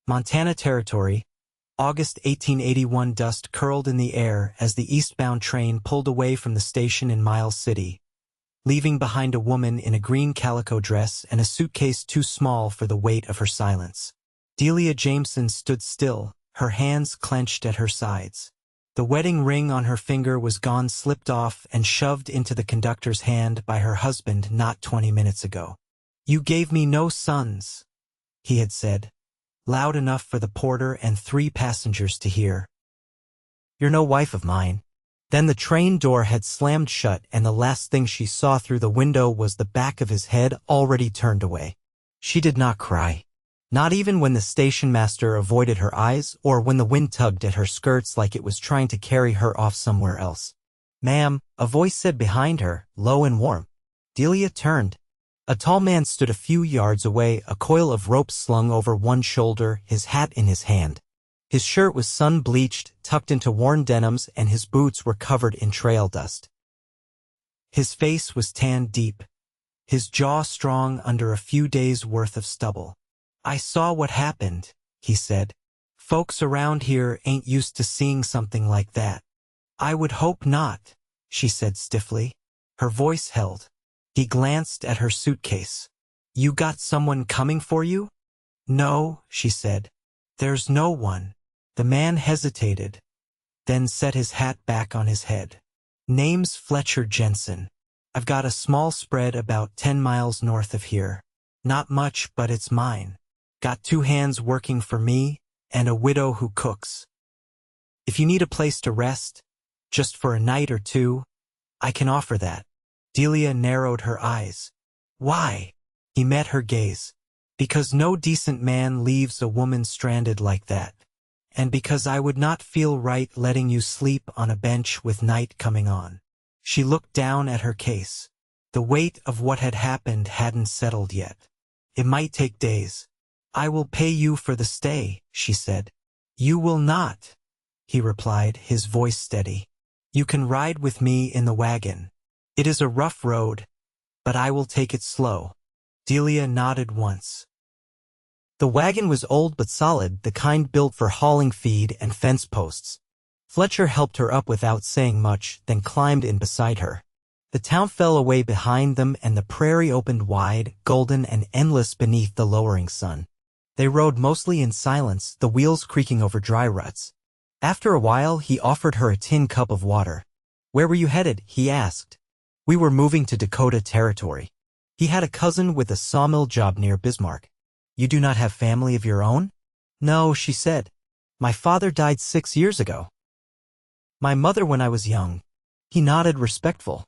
Montana Territory, August 1881. Dust curled in the air as the eastbound train pulled away from the station in Miles City, leaving behind a woman in a green calico dress and a suitcase too small for the weight of her silence. Delia Jameson stood still, her hands clenched at her sides. The wedding ring on her finger was gone, slipped off and shoved into the conductor's hand by her husband not 20 minutes ago. "You gave me no sons," he had said, loud enough for the porter and 3 passengers to hear. "You're no wife of mine." Then the train door had slammed shut, and the last thing she saw through the window was the back of his head already turned away. She did not cry. Not even when the station master avoided her eyes or when the wind tugged at her skirts like it was trying to carry her off somewhere else. "Ma'am," a voice said behind her, low and warm. Delia turned. A tall man stood a few yards away, a coil of rope slung over one shoulder, his hat in his hand. His shirt was sun-bleached, tucked into worn denims, and his boots were covered in trail dust. His face was tanned deep, his jaw strong under a few days' worth of stubble. "I saw what happened," he said. "Folks around here ain't used to seeing something like that." "I would hope not," she said stiffly. Her voice held. He glanced at her suitcase. "You got someone coming for you?" "No," she said. "There's no one." The man hesitated, then set his hat back on his head. "Name's Fletcher Jensen. I've got a small spread about 10 miles north of here. Not much, but it's mine. Got 2 hands working for me, and a widow who cooks. If you need a place to rest, just for a night or 2, I can offer that." Delia narrowed her eyes. "Why?" He met her gaze. "Because no decent man leaves a woman stranded like that. And because I would not feel right letting you sleep on a bench with night coming on." She looked down at her case. The weight of what had happened hadn't settled yet. "It might take days." "I will pay you for the stay," she said. "You will not," he replied, his voice steady. "You can ride with me in the wagon. It is a rough road, but I will take it slow." Delia nodded once. The wagon was old but solid, the kind built for hauling feed and fence posts. Fletcher helped her up without saying much, then climbed in beside her. The town fell away behind them, and the prairie opened wide, golden and endless beneath the lowering sun. They rode mostly in silence, the wheels creaking over dry ruts. After a while, he offered her a tin cup of water. "Where were you headed?" he asked. "We were moving to Dakota Territory." He had a cousin with a sawmill job near Bismarck. "You do not have family of your own?" "No," she said. "My father died 6 years ago. My mother when I was young." He nodded, respectful.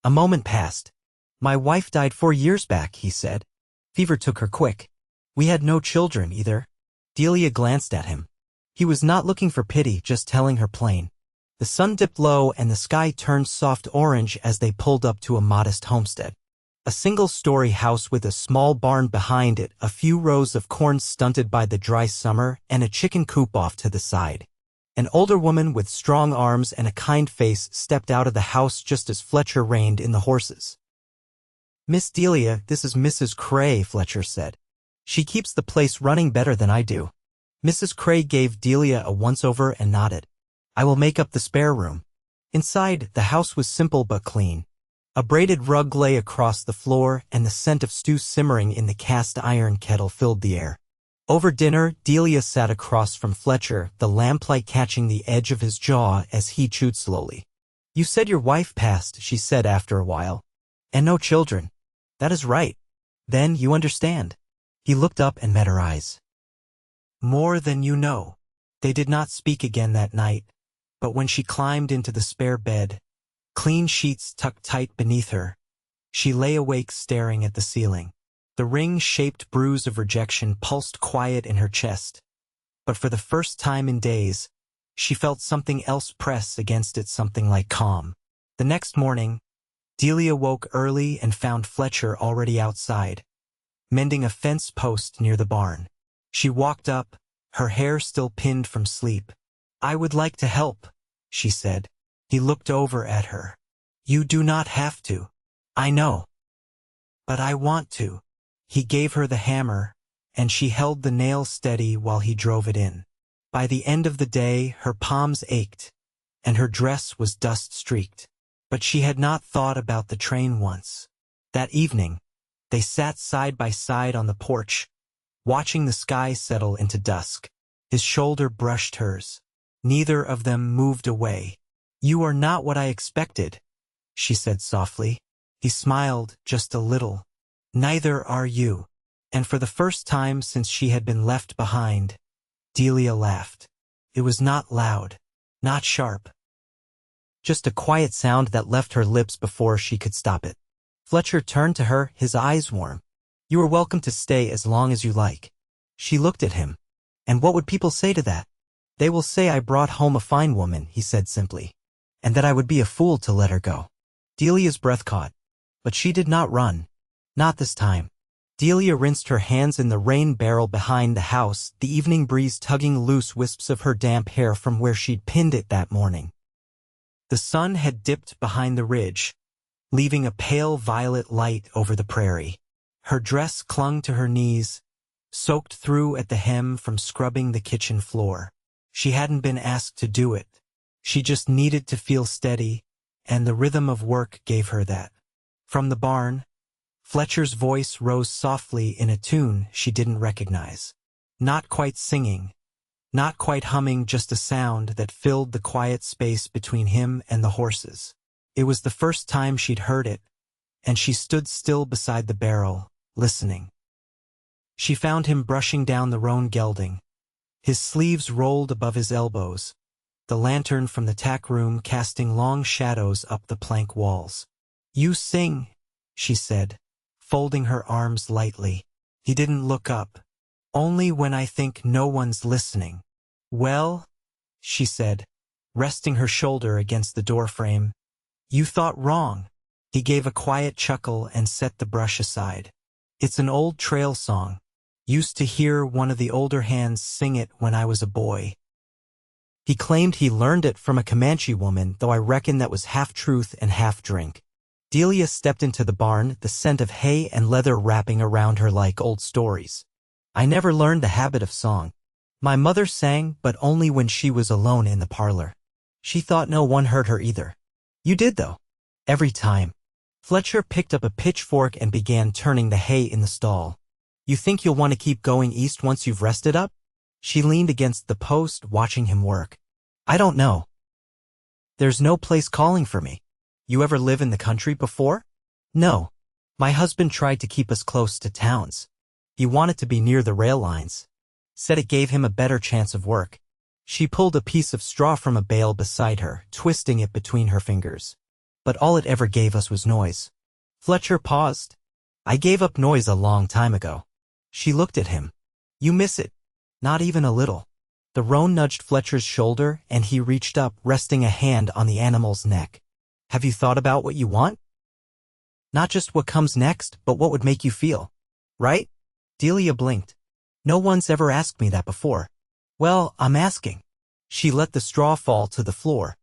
A moment passed. "My wife died 4 years back," he said. "Fever took her quick. We had no children either." Delia glanced at him. He was not looking for pity, just telling her plain. The sun dipped low and the sky turned soft orange as they pulled up to a modest homestead. A single-story house with a small barn behind it, a few rows of corn stunted by the dry summer, and a chicken coop off to the side. An older woman with strong arms and a kind face stepped out of the house just as Fletcher reined in the horses. "Miss Delia, this is Mrs. Cray," Fletcher said. "She keeps the place running better than I do." Mrs. Cray gave Delia a once-over and nodded. "I will make up the spare room." Inside, the house was simple but clean. A braided rug lay across the floor, and the scent of stew simmering in the cast-iron kettle filled the air. Over dinner, Delia sat across from Fletcher, the lamplight catching the edge of his jaw as he chewed slowly. "You said your wife passed," she said after a while. "And no children." "That is right. Then you understand." He looked up and met her eyes. "More than you know." They did not speak again that night, but when she climbed into the spare bed, clean sheets tucked tight beneath her, she lay awake staring at the ceiling. The ring-shaped bruise of rejection pulsed quiet in her chest, but for the first time in days, she felt something else press against it, something like calm. The next morning, Delia woke early and found Fletcher already outside, mending a fence post near the barn. She walked up, her hair still pinned from sleep. "I would like to help," she said. He looked over at her. "You do not have to. I know. But I want to." He gave her the hammer, and she held the nail steady while he drove it in. By the end of the day, her palms ached, and her dress was dust-streaked. But she had not thought about the train once. That evening, they sat side by side on the porch, watching the sky settle into dusk. His shoulder brushed hers. Neither of them moved away. "You are not what I expected," she said softly. He smiled just a little. "Neither are you." And for the first time since she had been left behind, Delia laughed. It was not loud, not sharp. Just a quiet sound that left her lips before she could stop it. Fletcher turned to her, his eyes warm. "You are welcome to stay as long as you like." She looked at him. "And what would people say to that?" "They will say I brought home a fine woman," he said simply, "and that I would be a fool to let her go." Delia's breath caught, but she did not run. Not this time. Delia rinsed her hands in the rain barrel behind the house, the evening breeze tugging loose wisps of her damp hair from where she'd pinned it that morning. The sun had dipped behind the ridge, leaving a pale violet light over the prairie. Her dress clung to her knees, soaked through at the hem from scrubbing the kitchen floor. She hadn't been asked to do it. She just needed to feel steady, and the rhythm of work gave her that. From the barn, Fletcher's voice rose softly in a tune she didn't recognize. Not quite singing, not quite humming, just a sound that filled the quiet space between him and the horses. It was the first time she'd heard it, and she stood still beside the barrel, listening. She found him brushing down the roan gelding. His sleeves rolled above his elbows, the lantern from the tack room casting long shadows up the plank walls. "You sing," she said, folding her arms lightly. He didn't look up. "Only when I think no one's listening." "Well," she said, resting her shoulder against the doorframe, "you thought wrong." He gave a quiet chuckle and set the brush aside. "It's an old trail song. Used to hear one of the older hands sing it when I was a boy." He claimed he learned it from a Comanche woman, though I reckon that was half truth and half drink. Delia stepped into the barn, the scent of hay and leather wrapping around her like old stories. "I never learned the habit of song. My mother sang, but only when she was alone in the parlor. She thought no one heard her either." "You did, though." "Every time." Fletcher picked up a pitchfork and began turning the hay in the stall. "You think you'll want to keep going east once you've rested up?" She leaned against the post, watching him work. "I don't know. There's no place calling for me." "You ever live in the country before?" "No. My husband tried to keep us close to towns. He wanted to be near the rail lines. Said it gave him a better chance of work." She pulled a piece of straw from a bale beside her, twisting it between her fingers. "But all it ever gave us was noise." Fletcher paused. "I gave up noise a long time ago." She looked at him. "You miss it?" "Not even a little." The roan nudged Fletcher's shoulder, and he reached up, resting a hand on the animal's neck. "Have you thought about what you want? Not just what comes next, but what would make you feel right?" Delia blinked. "No one's ever asked me that before." "Well, I'm asking." She let the straw fall to the floor.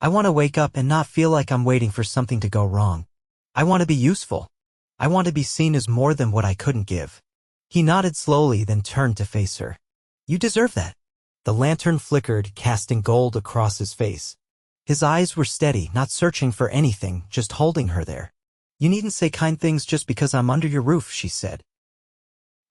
"I want to wake up and not feel like I'm waiting for something to go wrong. I want to be useful. I want to be seen as more than what I couldn't give." He nodded slowly, then turned to face her. "You deserve that." The lantern flickered, casting gold across his face. His eyes were steady, not searching for anything, just holding her there. "You needn't say kind things just because I'm under your roof," she said.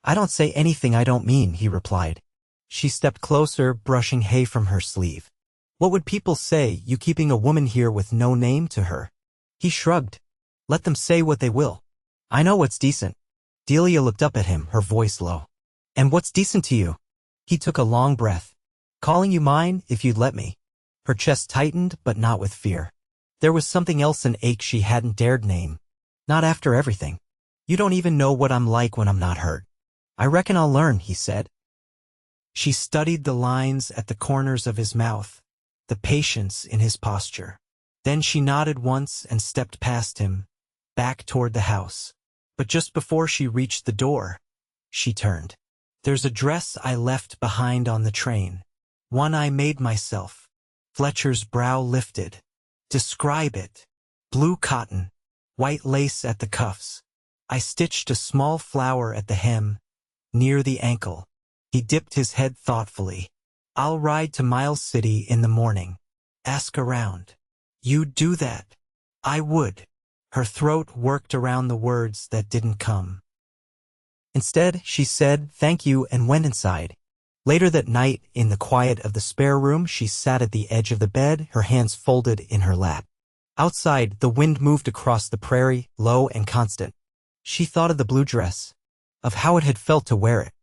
"I don't say anything I don't mean," he replied. She stepped closer, brushing hay from her sleeve. "What would people say, you keeping a woman here with no name to her?" He shrugged. "Let them say what they will. I know what's decent." Delia looked up at him, her voice low. "And what's decent to you?" He took a long breath. "Calling you mine, if you'd let me." Her chest tightened, but not with fear. There was something else, an ache she hadn't dared name. "Not after everything. You don't even know what I'm like when I'm not hurt." "I reckon I'll learn," he said. She studied the lines at the corners of his mouth, the patience in his posture. Then she nodded once and stepped past him, back toward the house. But just before she reached the door, she turned. "There's a dress I left behind on the train. One I made myself." Fletcher's brow lifted. "Describe it." "Blue cotton, white lace at the cuffs. I stitched a small flower at the hem, near the ankle. He dipped his head thoughtfully. I'll ride to Miles City in the morning. Ask around. You'd do that? I would. Her throat worked around the words that didn't come. Instead, she said thank you and went inside. Later that night, in the quiet of the spare room, she sat at the edge of the bed, her hands folded in her lap. Outside, the wind moved across the prairie, low and constant. She thought of the blue dress, of how it had felt to wear it,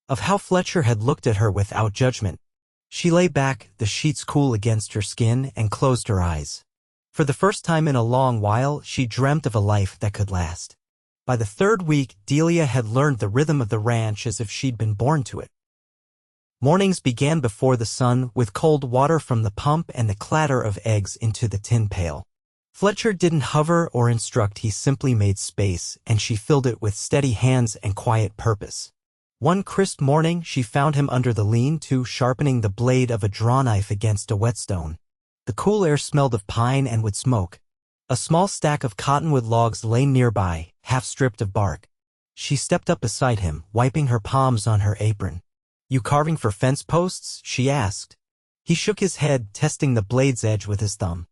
of how Fletcher had looked at her without judgment. She lay back, the sheets cool against her skin, and closed her eyes. For the first time in a long while, she dreamt of a life that could last. By the third week, Delia had learned the rhythm of the ranch as if she'd been born to it. Mornings began before the sun, with cold water from the pump and the clatter of eggs into the tin pail. Fletcher didn't hover or instruct, he simply made space, and she filled it with steady hands and quiet purpose. One crisp morning, she found him under the lean-to, sharpening the blade of a draw knife against a whetstone. The cool air smelled of pine and wood smoke. A small stack of cottonwood logs lay nearby, half stripped of bark. She stepped up beside him, wiping her palms on her apron. You carving for fence posts? She asked. He shook his head, testing the blade's edge with his thumb.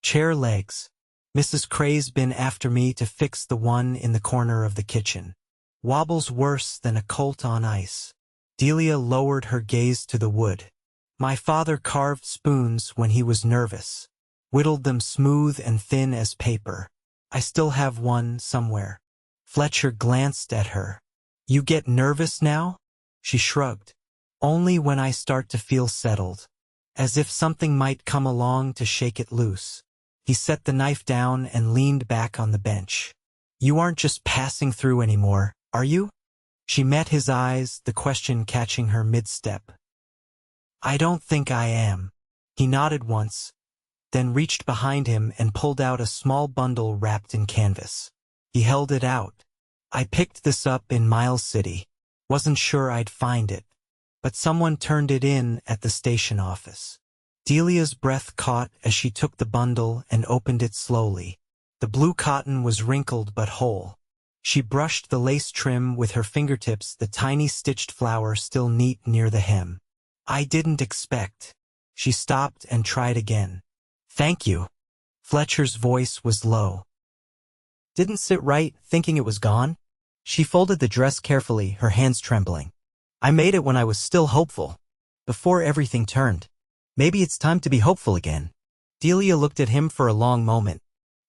Chair legs. Mrs. Cray's been after me to fix the one in the corner of the kitchen. Wobbles worse than a colt on ice. Delia lowered her gaze to the wood. My father carved spoons when he was nervous. Whittled them smooth and thin as paper. I still have one somewhere. Fletcher glanced at her. You get nervous now? She shrugged. Only when I start to feel settled. As if something might come along to shake it loose. He set the knife down and leaned back on the bench. You aren't just passing through anymore, are you? She met his eyes, the question catching her mid-step. I don't think I am. He nodded once, then reached behind him and pulled out a small bundle wrapped in canvas. He held it out. I picked this up in Miles City. Wasn't sure I'd find it, but someone turned it in at the station office. Delia's breath caught as she took the bundle and opened it slowly. The blue cotton was wrinkled but whole. She brushed the lace trim with her fingertips, the tiny stitched flower still neat near the hem. I didn't expect. She stopped and tried again. Thank you. Fletcher's voice was low. Didn't sit right, thinking it was gone? She folded the dress carefully, her hands trembling. I made it when I was still hopeful. Before everything turned. Maybe it's time to be hopeful again. Delia looked at him for a long moment.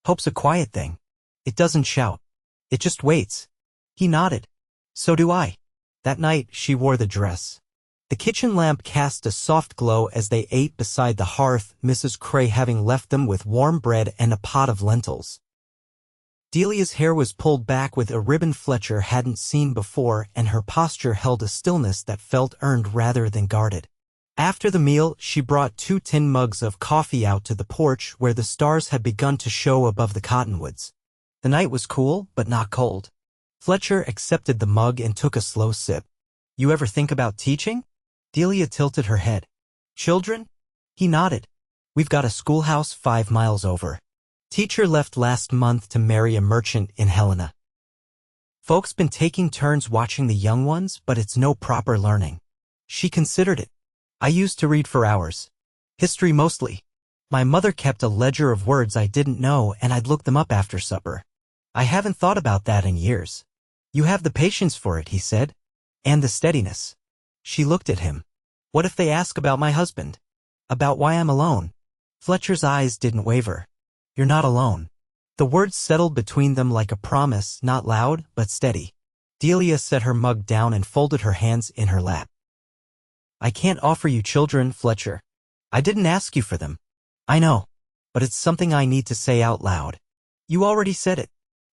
Hope's a quiet thing. It doesn't shout. It just waits. He nodded. So do I. That night, she wore the dress. The kitchen lamp cast a soft glow as they ate beside the hearth, Mrs. Cray having left them with warm bread and a pot of lentils. Delia's hair was pulled back with a ribbon Fletcher hadn't seen before, and her posture held a stillness that felt earned rather than guarded. After the meal, she brought 2 tin mugs of coffee out to the porch where the stars had begun to show above the cottonwoods. The night was cool, but not cold. Fletcher accepted the mug and took a slow sip. You ever think about teaching? Delia tilted her head. Children? He nodded. We've got a schoolhouse 5 miles over. Teacher left last month to marry a merchant in Helena. Folks been taking turns watching the young ones, but it's no proper learning. She considered it. I used to read for hours. History mostly. My mother kept a ledger of words I didn't know and I'd look them up after supper. I haven't thought about that in years. You have the patience for it, he said. And the steadiness. She looked at him. What if they ask about my husband? About why I'm alone? Fletcher's eyes didn't waver. You're not alone. The words settled between them like a promise, not loud, but steady. Delia set her mug down and folded her hands in her lap. I can't offer you children, Fletcher. I didn't ask you for them. I know. But it's something I need to say out loud. You already said it.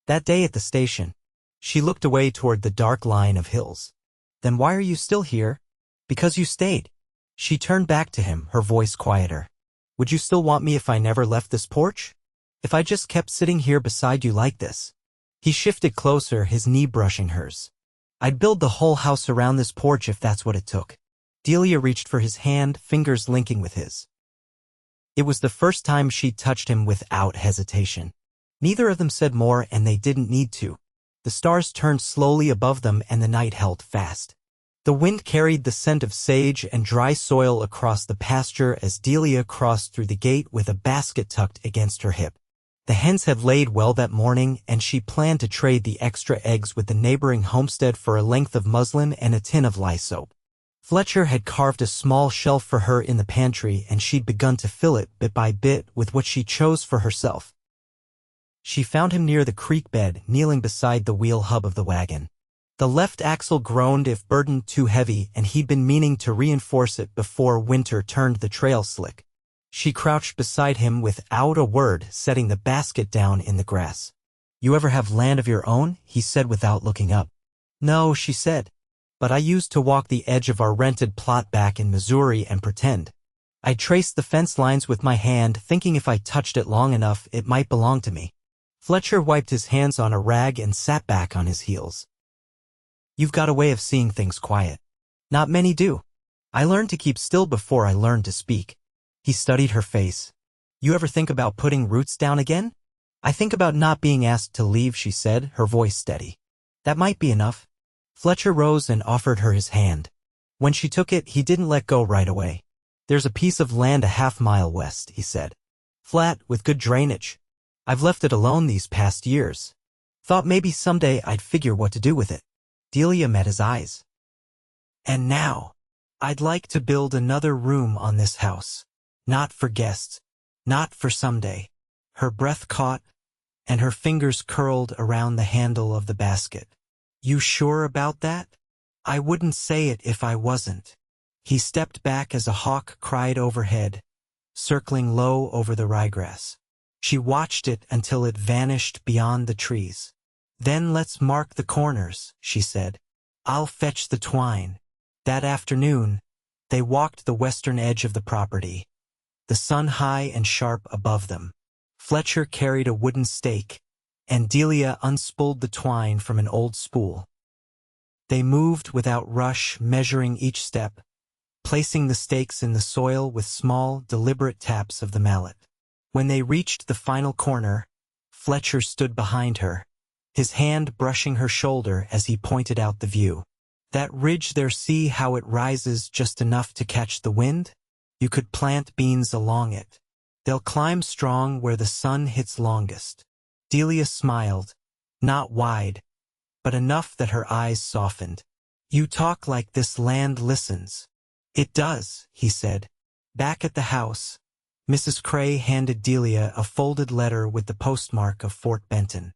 That day at the station. She looked away toward the dark line of hills. Then why are you still here? Because you stayed. She turned back to him, her voice quieter. Would you still want me if I never left this porch? If I just kept sitting here beside you like this? He shifted closer, his knee brushing hers. I'd build the whole house around this porch if that's what it took. Delia reached for his hand, fingers linking with his. It was the first time she'd touched him without hesitation. Neither of them said more, and they didn't need to. The stars turned slowly above them and the night held fast. The wind carried the scent of sage and dry soil across the pasture as Delia crossed through the gate with a basket tucked against her hip. The hens had laid well that morning, and she planned to trade the extra eggs with the neighboring homestead for a length of muslin and a tin of lye soap. Fletcher had carved a small shelf for her in the pantry, and she'd begun to fill it bit by bit with what she chose for herself. She found him near the creek bed, kneeling beside the wheel hub of the wagon. The left axle groaned if burdened too heavy, and he'd been meaning to reinforce it before winter turned the trail slick. She crouched beside him without a word, setting the basket down in the grass. "You ever have land of your own?" he said without looking up. "No," she said, "but I used to walk the edge of our rented plot back in Missouri and pretend. I traced the fence lines with my hand, thinking if I touched it long enough it might belong to me." Fletcher wiped his hands on a rag and sat back on his heels. "You've got a way of seeing things quiet. Not many do. I learned to keep still before I learned to speak." He studied her face. "You ever think about putting roots down again?" "I think about not being asked to leave," she said, her voice steady. "That might be enough." Fletcher rose and offered her his hand. When she took it, he didn't let go right away. "There's a piece of land a half-mile west," he said. "Flat, with good drainage. I've left it alone these past years. Thought maybe someday I'd figure what to do with it." Delia met his eyes. "And now, I'd like to build another room on this house. Not for guests. Not for someday." Her breath caught, and her fingers curled around the handle of the basket. "You sure about that?" "I wouldn't say it if I wasn't." He stepped back as a hawk cried overhead, circling low over the ryegrass. She watched it until it vanished beyond the trees. "Then let's mark the corners," she said. "I'll fetch the twine." That afternoon, they walked the western edge of the property, the sun high and sharp above them. Fletcher carried a wooden stake, and Delia unspooled the twine from an old spool. They moved without rush, measuring each step, placing the stakes in the soil with small, deliberate taps of the mallet. When they reached the final corner, Fletcher stood behind her, his hand brushing her shoulder as he pointed out the view. "That ridge there, see how it rises just enough to catch the wind? You could plant beans along it. They'll climb strong where the sun hits longest." Delia smiled, not wide, but enough that her eyes softened. "You talk like this land listens." "It does," he said. Back at the house, Mrs. Cray handed Delia a folded letter with the postmark of Fort Benton.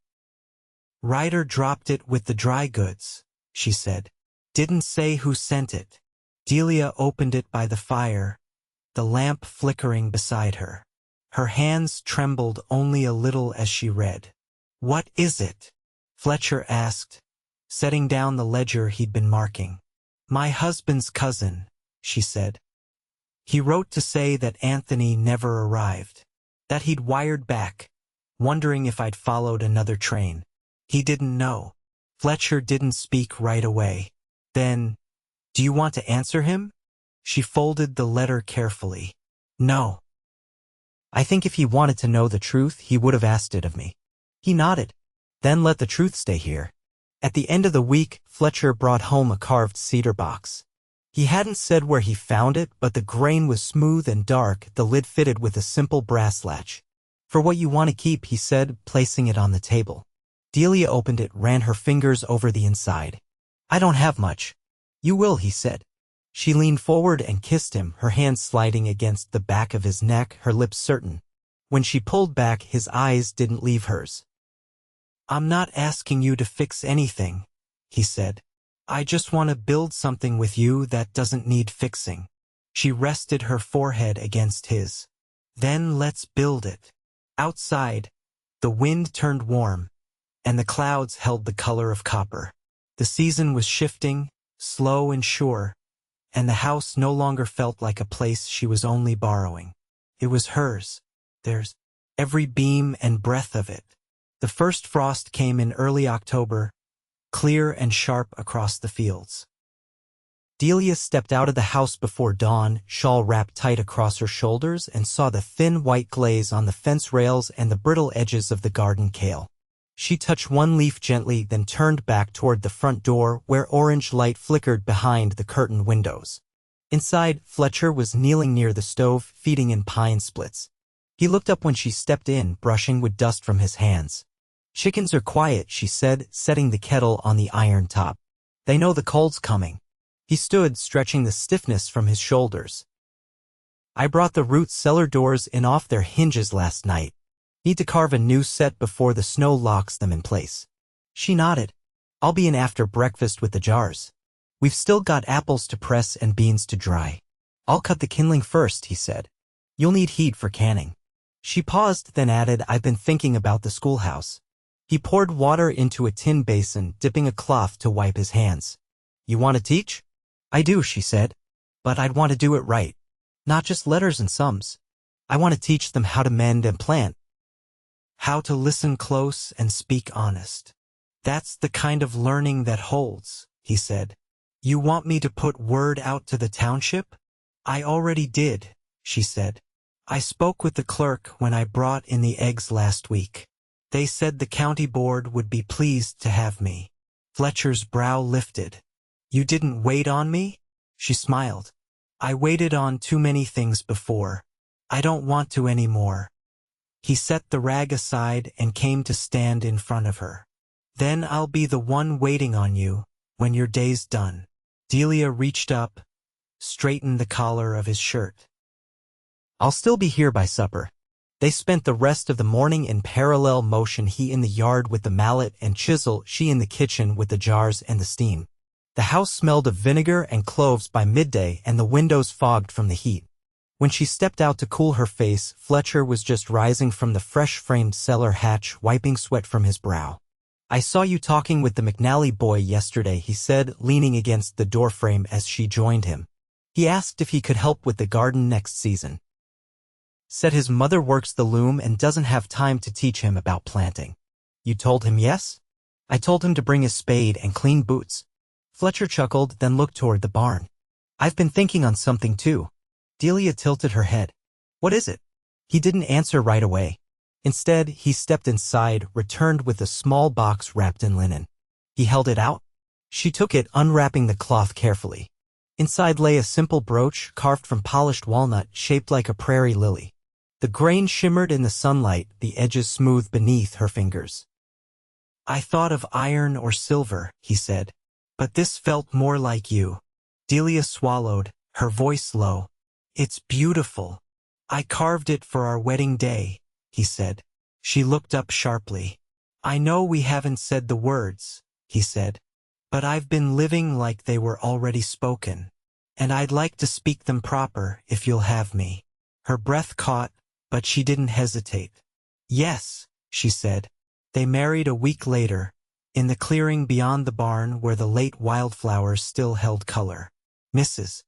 "Ryder dropped it with the dry goods," she said. "Didn't say who sent it." Delia opened it by the fire, the lamp flickering beside her. Her hands trembled only a little as she read. "What is it?" Fletcher asked, setting down the ledger he'd been marking. "My husband's cousin," she said. "He wrote to say that Anthony never arrived, that he'd wired back, wondering if I'd followed another train. He didn't know." Fletcher didn't speak right away. Then, "Do you want to answer him?" She folded the letter carefully. "No. I think if he wanted to know the truth, he would have asked it of me." He nodded. "Then let the truth stay here." At the end of the week, Fletcher brought home a carved cedar box. He hadn't said where he found it, but the grain was smooth and dark, the lid fitted with a simple brass latch. "For what you want to keep," he said, placing it on the table. Delia opened it, ran her fingers over the inside. "I don't have much." "You will," he said. She leaned forward and kissed him, her hand sliding against the back of his neck, her lips certain. When she pulled back, his eyes didn't leave hers. "I'm not asking you to fix anything," he said. "I just want to build something with you that doesn't need fixing." She rested her forehead against his. "Then let's build it." Outside, the wind turned warm, and the clouds held the color of copper. The season was shifting, slow and sure, and the house no longer felt like a place she was only borrowing. It was hers, theirs, every beam and breath of it. The first frost came in early October, clear and sharp across the fields. Delia stepped out of the house before dawn, shawl wrapped tight across her shoulders, and saw the thin white glaze on the fence rails and the brittle edges of the garden kale. She touched one leaf gently, then turned back toward the front door where orange light flickered behind the curtained windows. Inside, Fletcher was kneeling near the stove, feeding in pine splits. He looked up when she stepped in, brushing with dust from his hands. "Chickens are quiet," she said, setting the kettle on the iron top. "They know the cold's coming." He stood, stretching the stiffness from his shoulders. "I brought the root cellar doors in off their hinges last night. Need to carve a new set before the snow locks them in place." She nodded. "I'll be in after breakfast with the jars. We've still got apples to press and beans to dry." "I'll cut the kindling first," he said. "You'll need heat for canning." She paused, then added, "I've been thinking about the schoolhouse." He poured water into a tin basin, dipping a cloth to wipe his hands. "You want to teach?" "I do," she said. "But I'd want to do it right. Not just letters and sums. I want to teach them how to mend and plant. How to listen close and speak honest. That's the kind of learning that holds," he said. "You want me to put word out to the township?" "I already did," she said. "I spoke with the clerk when I brought in the eggs last week. They said the county board would be pleased to have me." Fletcher's brow lifted. "You didn't wait on me?" She smiled. "I waited on too many things before. I don't want to anymore." He set the rag aside and came to stand in front of her. "Then I'll be the one waiting on you when your day's done." Delia reached up, straightened the collar of his shirt. "I'll still be here by supper." They spent the rest of the morning in parallel motion, he in the yard with the mallet and chisel, she in the kitchen with the jars and the steam. The house smelled of vinegar and cloves by midday, and the windows fogged from the heat. When she stepped out to cool her face, Fletcher was just rising from the fresh-framed cellar hatch, wiping sweat from his brow. "I saw you talking with the McNally boy yesterday," he said, leaning against the doorframe as she joined him. "He asked if he could help with the garden next season. Said his mother works the loom and doesn't have time to teach him about planting." "You told him yes?" "I told him to bring his spade and clean boots." Fletcher chuckled, then looked toward the barn. "I've been thinking on something too." Delia tilted her head. "What is it?" He didn't answer right away. Instead, he stepped inside, returned with a small box wrapped in linen. He held it out. She took it, unwrapping the cloth carefully. Inside lay a simple brooch carved from polished walnut, shaped like a prairie lily. The grain shimmered in the sunlight, the edges smooth beneath her fingers. "I thought of iron or silver," he said. "But this felt more like you." Delia swallowed, her voice low. "It's beautiful. I carved it for our wedding day," he said. She looked up sharply. "I know we haven't said the words," he said. "But I've been living like they were already spoken. And I'd like to speak them proper, if you'll have me." Her breath caught, but she didn't hesitate. "Yes," she said. They married a week later, in the clearing beyond the barn where the late wildflowers still held color. Mrs.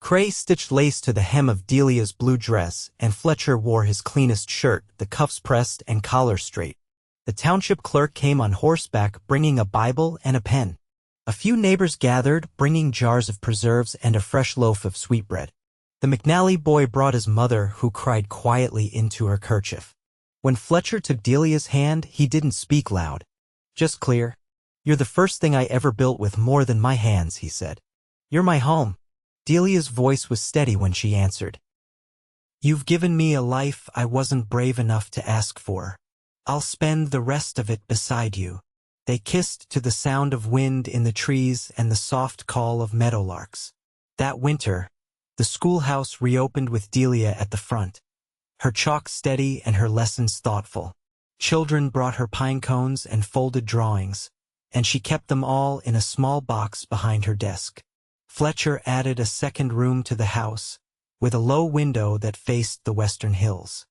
Cray stitched lace to the hem of Delia's blue dress, and Fletcher wore his cleanest shirt, the cuffs pressed and collar straight. The township clerk came on horseback, bringing a Bible and a pen. A few neighbors gathered, bringing jars of preserves and a fresh loaf of sweetbread. The McNally boy brought his mother, who cried quietly into her kerchief. When Fletcher took Delia's hand, he didn't speak loud. "Just clear. You're the first thing I ever built with more than my hands," he said. "You're my home." Delia's voice was steady when she answered. "You've given me a life I wasn't brave enough to ask for. I'll spend the rest of it beside you." They kissed to the sound of wind in the trees and the soft call of meadowlarks. That winter, the schoolhouse reopened with Delia at the front, her chalk steady and her lessons thoughtful. Children brought her pine cones and folded drawings, and she kept them all in a small box behind her desk. Fletcher added a second room to the house, with a low window that faced the western hills.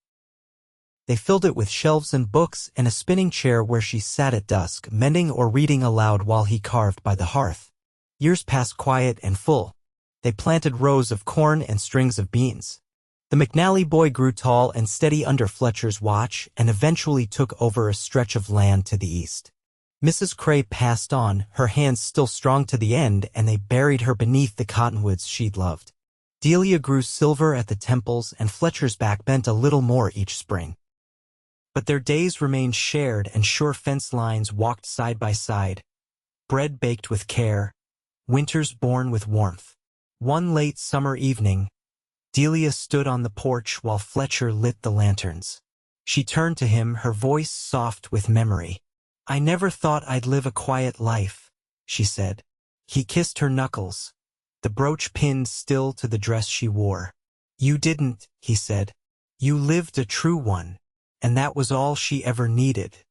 They filled it with shelves and books and a spinning chair where she sat at dusk, mending or reading aloud while he carved by the hearth. Years passed quiet and full. They planted rows of corn and strings of beans. The McNally boy grew tall and steady under Fletcher's watch and eventually took over a stretch of land to the east. Mrs. Cray passed on, her hands still strong to the end, and they buried her beneath the cottonwoods she'd loved. Delia grew silver at the temples, and Fletcher's back bent a little more each spring. But their days remained shared and sure fence lines walked side by side, bread baked with care, winters born with warmth. One late summer evening, Delia stood on the porch while Fletcher lit the lanterns. She turned to him, her voice soft with memory. "I never thought I'd live a quiet life," she said. He kissed her knuckles, the brooch pinned still to the dress she wore. "You didn't," he said. "You lived a true one, and that was all she ever needed."